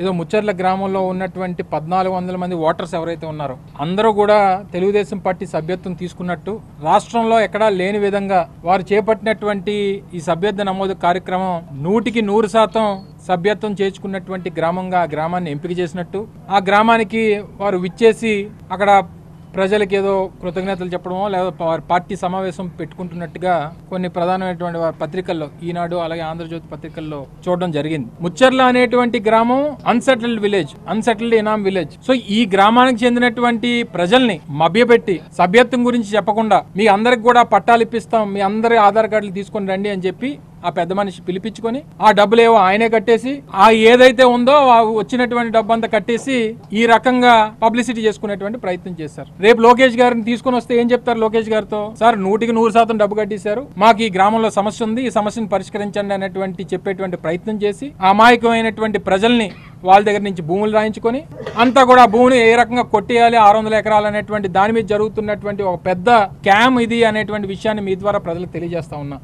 ఏదో ముచ్చర్ల గ్రామంలో ఉన్నటువంటి 1400 మంది ఓటర్స్ ఎవరైతే ఉన్నారో అందరూ కూడా తెలుగుదేశం పార్టీ సభ్యత్వం తీసుకున్నట్టు రాష్ట్రంలో ఎక్కడా లేని విధంగా వారు చేపట్టినటువంటి ఈ సభ్యత్వ నమోదు కార్యక్రమం 100% సభ్యత్వం చేర్చుకున్నటువంటి గ్రామంగా ఆ గ్రామాన్ని ఎంపిక చేసినట్టు, ఆ గ్రామానికి వారు విచ్చేసి అక్కడ ప్రజలకు ఏదో కృతజ్ఞతలు చెప్పడమో లేదా పార్టీ సమావేశం పెట్టుకుంటున్నట్టుగా కొన్ని ప్రధానమైనటువంటి పత్రికల్లో, ఈనాడు అలాగే ఆంధ్రజ్యోతి పత్రికల్లో చూడడం జరిగింది. ముచ్చర్ల అనేటువంటి గ్రామం అన్సెటిల్డ్ ఇనాం విలేజ్. సో ఈ గ్రామానికి చెందినటువంటి ప్రజల్ని మభ్యపెట్టి సభ్యత్వం గురించి చెప్పకుండా మీ అందరికి కూడా పట్టాలు ఇప్పిస్తాం, మీ అందరి ఆధార్ కార్డులు తీసుకొని రండి అని చెప్పి ఆ పెద్ద మనిషి పిలిపించుకొని ఆ డబ్బులేవో ఆయనే కట్టేసి ఆ ఏదైతే ఉందో వచ్చినటువంటి డబ్బు అంతా కట్టేసి ఈ రకంగా పబ్లిసిటీ చేసుకునేటువంటి ప్రయత్నం చేశారు. రేపు లోకేష్ గారిని తీసుకుని వస్తే ఏం చెప్తారు? లోకేష్ గారితో, సార్ 100% డబ్బు కట్టేశారు, మాకు ఈ గ్రామంలో సమస్య ఉంది, ఈ సమస్యను పరిష్కరించండి అనేటువంటి చెప్పేటువంటి ప్రయత్నం చేసి అమాయకమైనటువంటి ప్రజల్ని వాళ్ళ దగ్గర నుంచి భూములు రాయించుకొని అంతా కూడా భూమిని ఏ రకంగా కొట్టేయాలి 600 ఎకరాలు అనేటువంటి దాని మీద జరుగుతున్నటువంటి ఒక పెద్ద క్యామ్ ఇది అనేటువంటి విషయాన్ని మీ ద్వారా ప్రజలకు తెలియజేస్తా ఉన్నా.